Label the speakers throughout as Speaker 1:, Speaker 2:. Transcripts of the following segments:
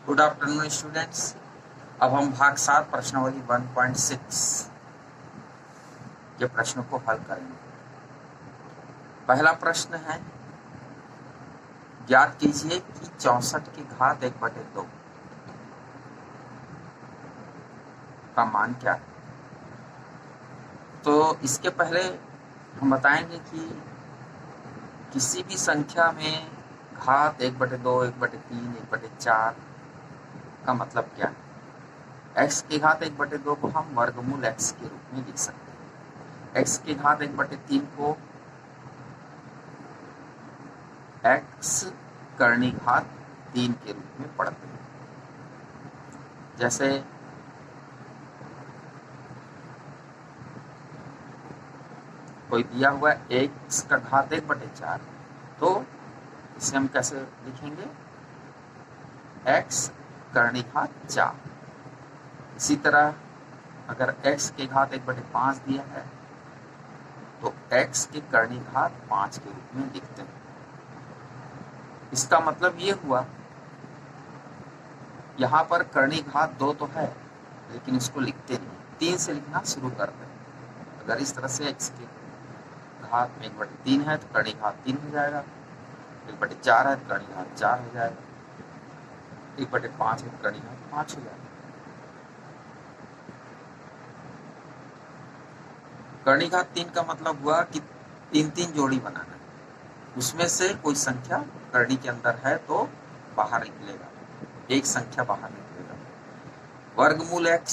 Speaker 1: Good afternoon students. अब हम भाग 7 प्रश्नावली 1.6 के प्रश्नों को हल करेंगे। पहला प्रश्न है, ज्ञात कीजिए कि 64 की घात 1/2 का मान क्या है। तो इसके पहले हम बताएंगे कि किसी भी संख्या में घात 1/2, 1/3, 1/4 का मतलब क्या है। x की घात 1/2 को हम वर्गमूल x के रूप में लिख सकते हैं। x की घात 1/3 को x करनी घात 3 के रूप में पढ़ते हैं। जैसे कोई दिया हुआ x का घात 1/4, तो इसे हम कैसे लिखेंगे, x करनी घात 4। इसी तरह अगर x की घात 1/5 दिया है तो x की करनी घात 5 के रूप में लिखते हैं। इसका मतलब ये हुआ, यहाँ पर करनी घात 2 तो है लेकिन इसको लिखते नहीं, 3 से लिखना शुरू करते हैं। अगर इस तरह से x की घात में 1/3 है तो करनी घात 3 हो जाएगा, 1/4 है तो करनी घात 4 हो जाएगा, 1/5 है तो करनी घात 5 हो जाएगा। करनी घात 3 का मतलब हुआ कि 3 जोड़ी बनाना है, उसमें से कोई संख्या करनी के अंदर है तो बाहर निकलेगा, एक संख्या बाहर निकलेगा। वर्गमूल x,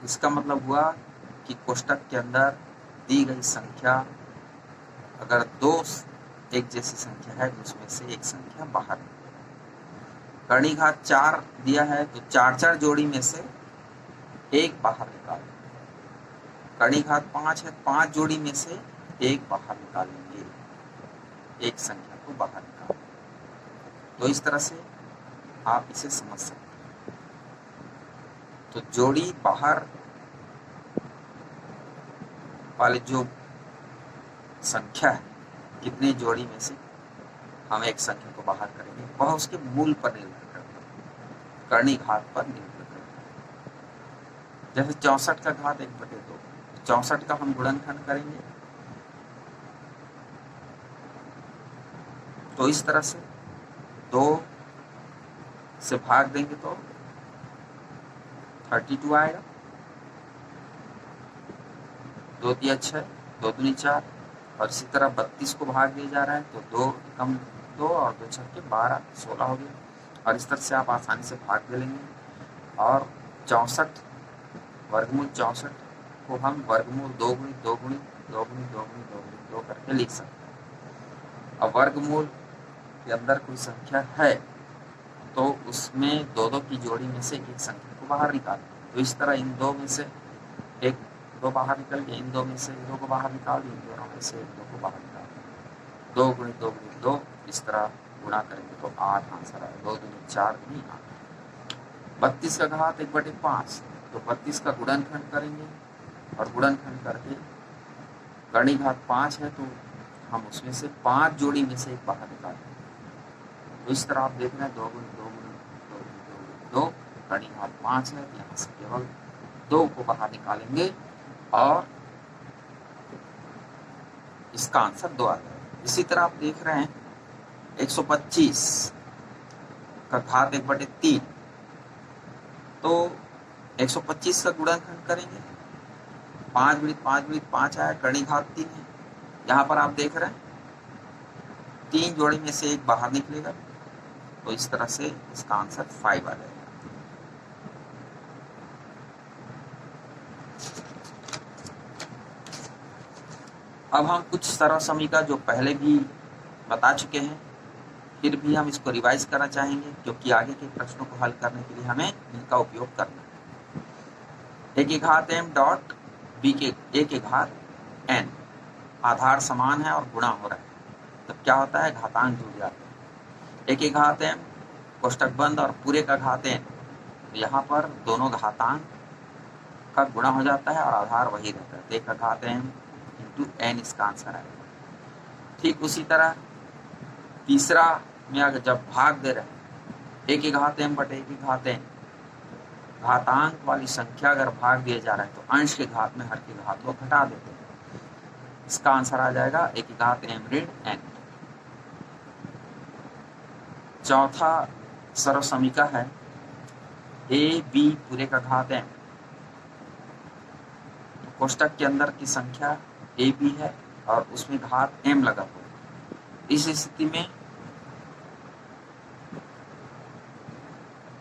Speaker 1: इसका मतलब हुआ कि कोष्टक के अंदर दी गई संख्या अगर 2 एक जैसी संख्या है तो उसमें से एक संख्या बाहर निकलेगा। करनी घात 4 दिया है तो 4 जोड़ी में से एक बाहर निकालेंगे। करनी घात 5 है, 5 जोड़ी में से एक बाहर निकालेंगे, एक संख्या को बाहर निकालेंगे। तो इस तरह से आप इसे समझ सकते हैं। तो जोड़ी बाहर वाले जो संख्या है, कितने जोड़ी में से हम एक संख्या को बाहर करेंगे, वह उसके मूल पर निर्भर करता है, करनी घात पर निर्भर करता है। जैसे 64 का घात 1/2, 64 का हम गुणनखंड करेंगे तो इस तरह से 2 से भाग देंगे तो 32 आएगा, 2 दिया 6, 2 दूनी 4, और इसी तरह 32 को भाग दिया जा रहा है तो 2 कम 2 और 2 6 12, 16 हो गया। और इस तरह से आप आसानी से भाग दे लेंगे और 64 वर्गमूल 64 को हम वर्गमूल 2 गुणी 2 गुणी 2 गुणी 2 गुणी 2 गुणी 2 करके लिख सकते हैं। अब वर्गमूल के अंदर कोई संख्या है तो उसमें 2 की जोड़ी में से एक संख्या को बाहर निकालें। तो इस तरह इन 2 में से एक 2 बाहर निकल गए, इन 2 में से 2 को बाहर निकाल दिए, इन दोनों में से 2 को बाहर निकाल दिए, 2 गुणी 2 गुणी 2, इस तरह गुणा करेंगे तो 8 आंसर आए, 2 दूनी 4 गुणी 8। 32 का घात 1/5, तो 32 का गुणनखंड करेंगे और गुणनखंड करके करनी घात 5 है तो हम उसमें से 5 जोड़ी में से एक बाहर निकालेंगे। तो इस तरह आप देख रहे हैं 2 गुणी 2 गुणी 2 गुणी 2 गुणी 2, करनी घात 5 है, यहाँ से केवल 2 को बाहर निकालेंगे और इसका आंसर 2 आ जाएगा। इसी तरह आप देख रहे हैं 125 का घात 1/3, तो 125 का गुणनखंड करेंगे, 5 गुणित 5 गुणित 5 आया, करनी घात 3 है। यहाँ पर आप देख रहे हैं 3 जोड़ी में से एक बाहर निकलेगा, तो इस तरह से इसका आंसर 5 आ जाएगा। अब हम कुछ सरल समीकरण जो पहले भी बता चुके हैं, फिर भी हम इसको रिवाइज करना चाहेंगे क्योंकि आगे के प्रश्नों को हल करने के लिए हमें इनका उपयोग करना है। a की घात m डॉट b के a की घात n, आधार समान है और गुणा हो रहा है, तब क्या होता है, घातांक जुड़ जाते हैं। a की घात m कोष्टक बंद और पूरे का घात n, तो यहाँ पर दोनों घातांक का गुणा हो जाता है और आधार वही रहता है, a का घात m इंटू n, इसका आंसर आएगा। ठीक उसी तरह तीसरा में अगर जब भाग दे रहे हैं ए की घात m बटे ए की घात n, घातांक वाली संख्या अगर भाग दिया जा रहा है तो अंश के घात में हर की घात को घटा देते हैं। इसका आंसर आ जाएगा ए की घात m ऋण n। चौथा सर्व समीका है ए बी पूरे का घात m। कोष्टक के अंदर की संख्या ए बी है और उसमें घात m लगा हुआ है। इस स्थिति में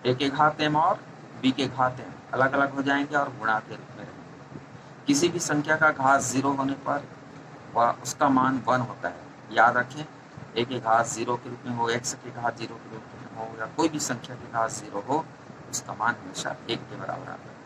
Speaker 1: ए के घात m और b के घात m अलग अलग हो जाएंगे और गुणा के रूप में रहेंगे। किसी भी संख्या का घात 0 होने पर वह उसका मान 1 होता है। याद रखें, ए के घात 0 के रूप में हो, x के घात 0 के रूप में हो या कोई भी संख्या के घात 0 हो, उसका मान हमेशा 1 के बराबर आता है।